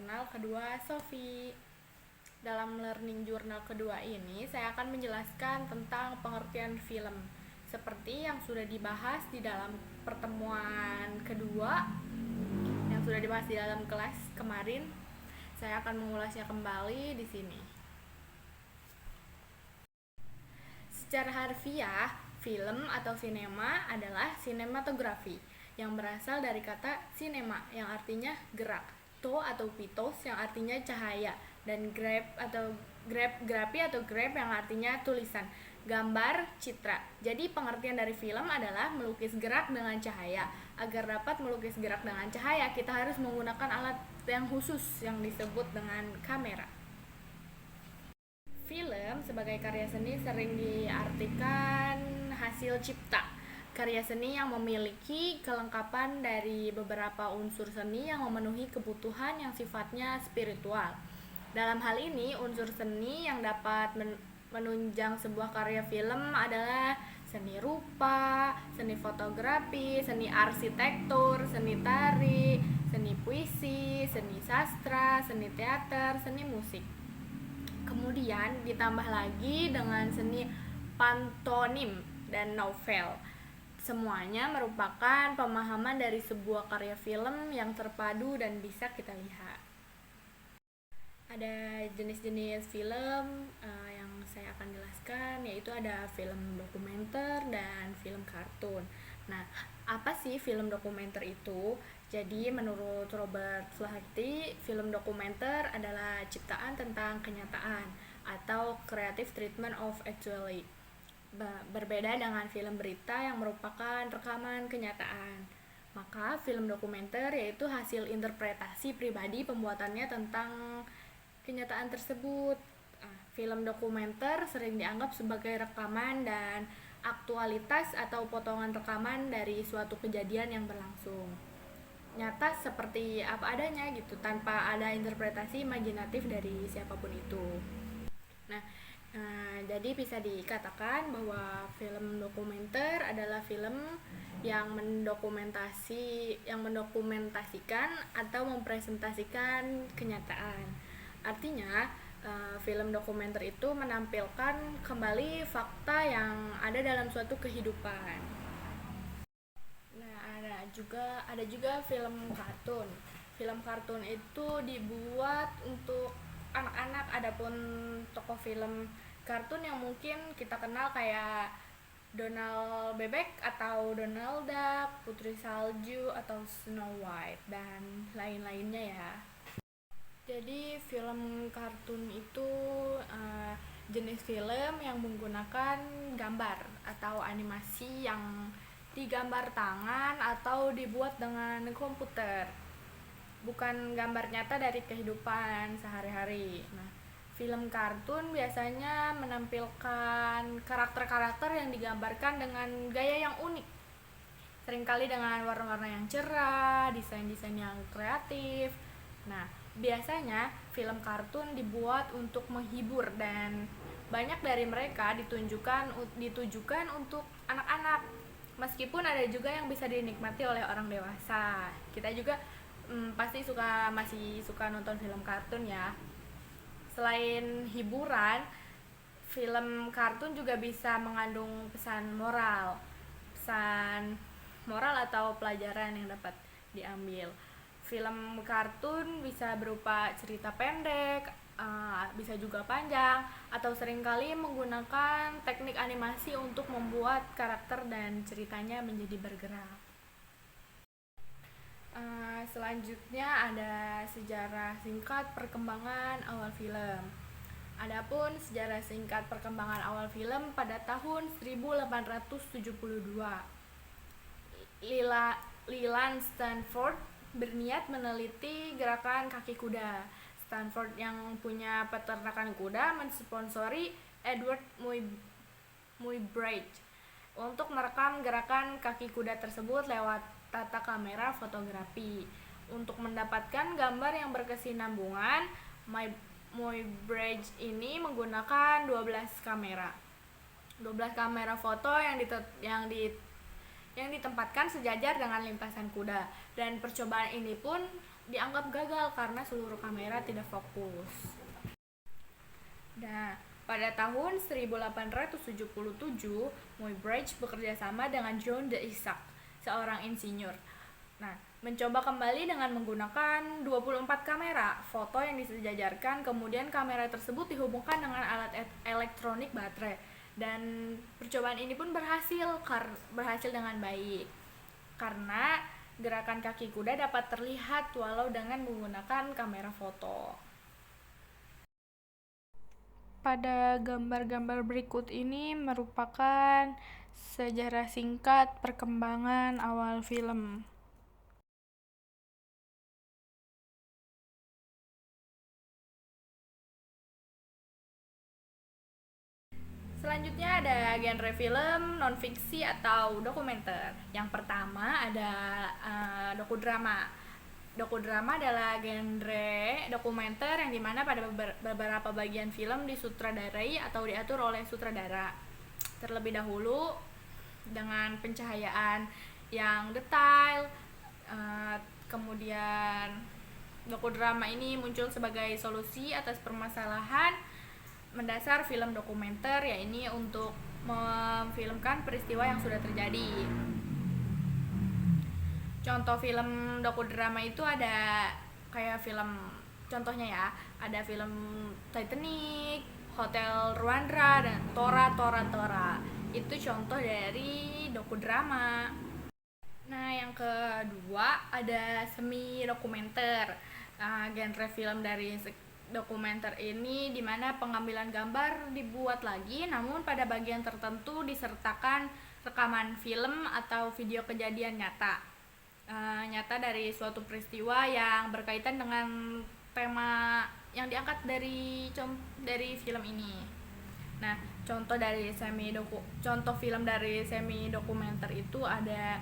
jurnal kedua Sofi. Dalam learning jurnal kedua ini, saya akan menjelaskan tentang pengertian film. Seperti yang sudah dibahas di dalam pertemuan kedua, yang sudah dibahas di dalam kelas kemarin, saya akan mengulasnya kembali di sini. Secara harfiah, film atau sinema adalah sinematografi yang berasal dari kata sinema yang artinya gerak, to atau pitos yang artinya cahaya, dan grafi atau grab yang artinya tulisan, gambar, citra. Jadi pengertian dari film adalah melukis gerak dengan cahaya. Agar dapat melukis gerak dengan cahaya, kita harus menggunakan alat yang khusus yang disebut dengan kamera. Film sebagai karya seni sering diartikan hasil cipta, karya seni yang memiliki kelengkapan dari beberapa unsur seni yang memenuhi kebutuhan yang sifatnya spiritual. Dalam hal ini, unsur seni yang dapat menunjang sebuah karya film adalah seni rupa, seni fotografi, seni arsitektur, seni tari, seni puisi, seni sastra, seni teater, seni musik. Kemudian ditambah lagi dengan seni pantomim dan novel. Semuanya merupakan pemahaman dari sebuah karya film yang terpadu dan bisa kita lihat. Ada jenis-jenis film yang saya akan jelaskan, yaitu ada film dokumenter dan film kartun. Nah, apa sih film dokumenter itu? Jadi menurut Robert Flaherty, film dokumenter adalah ciptaan tentang kenyataan atau creative treatment of actuality. Berbeda dengan film berita yang merupakan rekaman kenyataan. Maka film dokumenter yaitu hasil interpretasi pribadi pembuatannya tentang kenyataan tersebut. Film dokumenter sering dianggap sebagai rekaman dan aktualitas atau potongan rekaman dari suatu kejadian yang berlangsung nyata seperti apa adanya gitu, tanpa ada interpretasi imajinatif dari siapapun itu. Nah, jadi bisa dikatakan bahwa film dokumenter adalah film yang mendokumentasikan atau mempresentasikan kenyataan. Artinya, film dokumenter itu menampilkan kembali fakta yang ada dalam suatu kehidupan. Ada juga film kartun. Film kartun itu dibuat untuk anak-anak. Adapun tokoh film kartun yang mungkin kita kenal kayak Donald Bebek atau Donald Duck, Putri Salju atau Snow White dan lain-lainnya ya. Jadi film kartun itu jenis film yang menggunakan gambar atau animasi yang digambar tangan atau dibuat dengan komputer, bukan gambar nyata dari kehidupan sehari-hari. Nah, film kartun biasanya menampilkan karakter-karakter yang digambarkan dengan gaya yang unik, seringkali dengan warna-warna yang cerah, desain-desain yang kreatif. Nah, biasanya film kartun dibuat untuk menghibur dan banyak dari mereka ditujukan untuk anak-anak. Meskipun ada juga yang bisa dinikmati oleh orang dewasa. Kita juga pasti masih suka nonton film kartun ya. Selain hiburan, film kartun juga bisa mengandung pesan moral atau pelajaran yang dapat diambil. Film kartun bisa berupa cerita pendek, bisa juga panjang, atau seringkali menggunakan teknik animasi untuk membuat karakter dan ceritanya menjadi bergerak. Selanjutnya ada sejarah singkat perkembangan awal film. Adapun sejarah singkat perkembangan awal film pada tahun 1872, Leland Stanford berniat meneliti gerakan kaki kuda. Stanford yang punya peternakan kuda mensponsori Edward Muybridge untuk merekam gerakan kaki kuda tersebut lewat tata kamera fotografi. Untuk mendapatkan gambar yang berkesinambungan, Muybridge ini menggunakan 12 kamera foto yang ditempatkan sejajar dengan lintasan kuda, dan percobaan ini pun dianggap gagal karena seluruh kamera tidak fokus. Nah, pada tahun 1877, Muybridge bekerja sama dengan John de Isaac, seorang insinyur. Nah, mencoba kembali dengan menggunakan 24 kamera foto yang disejajarkan, kemudian kamera tersebut dihubungkan dengan alat elektronik baterai. Dan percobaan ini pun berhasil dengan baik. Karena gerakan kaki kuda dapat terlihat walau dengan menggunakan kamera foto. Pada gambar-gambar berikut ini merupakan sejarah singkat perkembangan awal film. Selanjutnya ada genre film non-fiksi atau dokumenter. Yang pertama ada dokudrama. Dokudrama adalah genre dokumenter yang dimana pada beberapa bagian film disutradarai atau diatur oleh sutradara. Terlebih dahulu dengan pencahayaan yang detail, kemudian dokudrama ini muncul sebagai solusi atas permasalahan mendasar film dokumenter, yaitu untuk memfilmkan peristiwa yang sudah terjadi. Contoh film dokudrama itu ada kayak film, contohnya ya, ada film Titanic, Hotel Rwanda, dan Tora. Itu contoh dari dokudrama. Nah, yang kedua ada semi dokumenter. Genre film dari dokumenter ini dimana pengambilan gambar dibuat lagi, namun pada bagian tertentu disertakan rekaman film atau video kejadian nyata dari suatu peristiwa yang berkaitan dengan tema yang diangkat dari film ini. Nah, contoh film dari semi dokumenter itu ada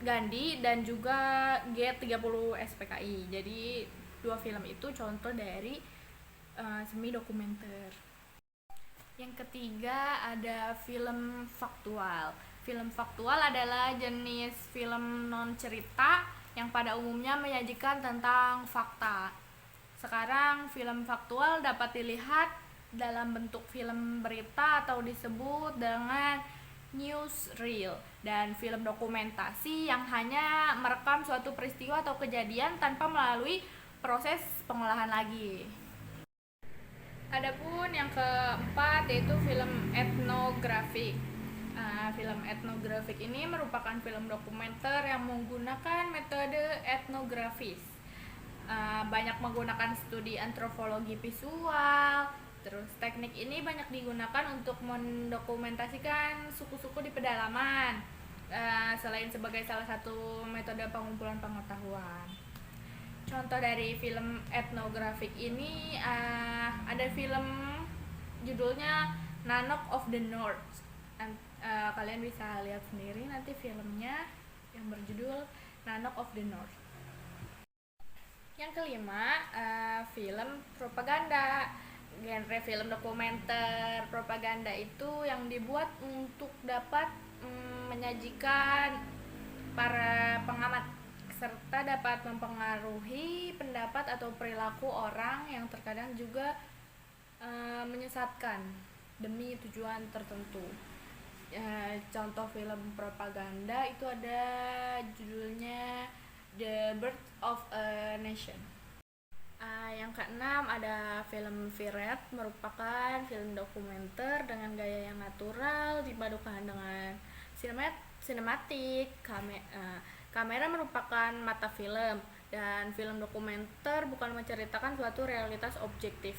Gandhi dan juga G30 SPKI. Jadi dua film itu contoh dari semi dokumenter. Yang ketiga ada film faktual. Film faktual adalah jenis film non cerita yang pada umumnya menyajikan tentang fakta. Sekarang film faktual dapat dilihat dalam bentuk film berita atau disebut dengan newsreel, dan film dokumentasi yang hanya merekam suatu peristiwa atau kejadian tanpa melalui proses pengolahan lagi. Adapun yang keempat yaitu film etnografik. Film etnografik ini merupakan film dokumenter yang menggunakan metode etnografis. Banyak menggunakan studi antropologi visual. Terus teknik ini banyak digunakan untuk mendokumentasikan suku-suku di pedalaman, selain sebagai salah satu metode pengumpulan pengetahuan. Contoh dari film etnografik ini ada film judulnya Nanook of the North. Kalian bisa lihat sendiri nanti filmnya yang berjudul Nanook of the North. Yang kelima, film propaganda. Genre film dokumenter propaganda itu yang dibuat untuk dapat menyajikan para pengamat serta dapat mempengaruhi pendapat atau perilaku orang yang terkadang juga menyesatkan demi tujuan tertentu. Contoh film propaganda itu ada judulnya The Birth of a Nation. Yang keenam ada film vignette, merupakan film dokumenter dengan gaya yang natural dipadukan dengan sinematik. Kamera merupakan mata film, dan film dokumenter bukan menceritakan suatu realitas objektif,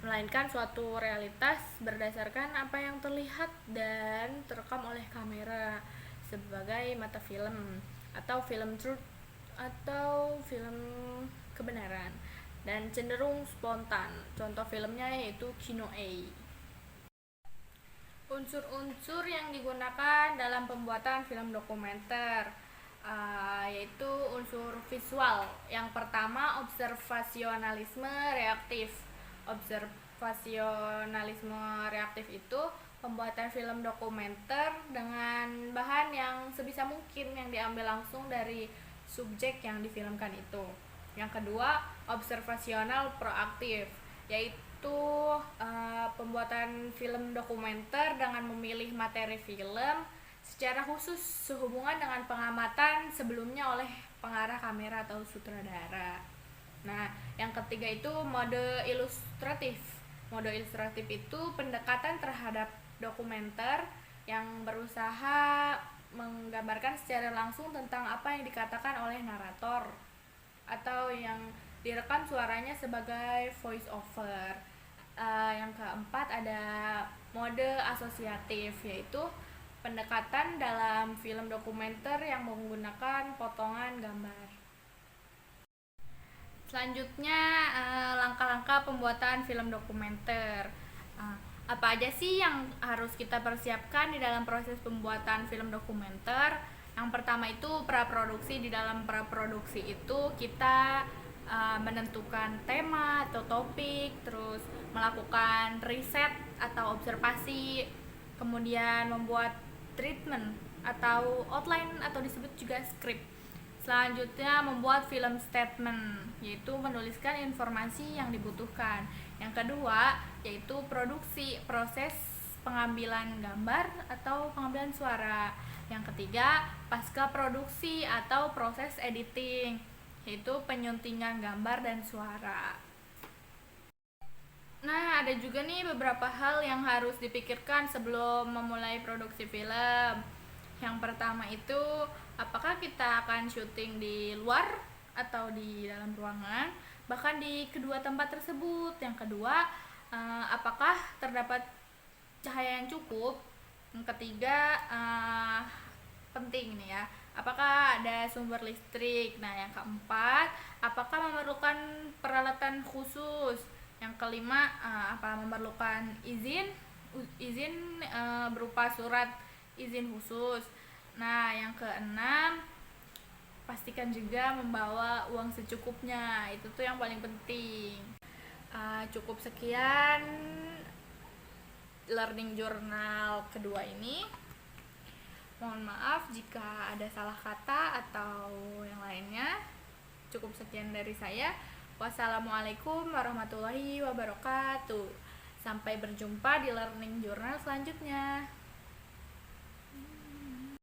melainkan suatu realitas berdasarkan apa yang terlihat dan terekam oleh kamera sebagai mata film atau film truth atau film kebenaran, dan cenderung spontan. Contoh filmnya yaitu Kino A. Unsur-unsur yang digunakan dalam pembuatan film dokumenter yaitu unsur visual. Yang pertama, observasionalisme reaktif. Observasionalisme reaktif itu pembuatan film dokumenter dengan bahan yang sebisa mungkin yang diambil langsung dari subjek yang difilmkan itu. Yang kedua, observasional proaktif, yaitu pembuatan film dokumenter dengan memilih materi film secara khusus sehubungan dengan pengamatan sebelumnya oleh pengarah kamera atau sutradara. Nah, yang ketiga itu mode ilustratif. Mode ilustratif itu pendekatan terhadap dokumenter yang berusaha menggambarkan secara langsung tentang apa yang dikatakan oleh narator atau yang direkam suaranya sebagai voice over. Yang keempat ada mode asosiatif, yaitu pendekatan dalam film dokumenter yang menggunakan potongan gambar. Selanjutnya, langkah-langkah pembuatan film dokumenter. Apa aja sih yang harus kita persiapkan di dalam proses pembuatan film dokumenter? Yang pertama itu praproduksi. Di dalam praproduksi itu kita menentukan tema atau topik, terus melakukan riset atau observasi, kemudian membuat treatment atau outline atau disebut juga script. Selanjutnya membuat film statement, yaitu menuliskan informasi yang dibutuhkan. Yang kedua yaitu produksi, proses pengambilan gambar atau pengambilan suara. Yang ketiga pasca produksi atau proses editing, yaitu penyuntingan gambar dan suara. Nah, ada juga nih beberapa hal yang harus dipikirkan sebelum memulai produksi film. Yang pertama itu, apakah kita akan syuting di luar atau di dalam ruangan, bahkan di kedua tempat tersebut. Yang kedua, apakah terdapat cahaya yang cukup. Yang ketiga, penting nih ya, apakah ada sumber listrik. Nah, yang keempat, apakah memerlukan peralatan khusus. Yang kelima, apa memerlukan izin berupa surat izin khusus. Nah, yang keenam, pastikan juga membawa uang secukupnya, itu tuh yang paling penting. Cukup sekian learning journal kedua ini. Mohon maaf jika ada salah kata atau yang lainnya. Cukup sekian dari saya. Wassalamualaikum warahmatullahi wabarakatuh. Sampai berjumpa di learning journal selanjutnya.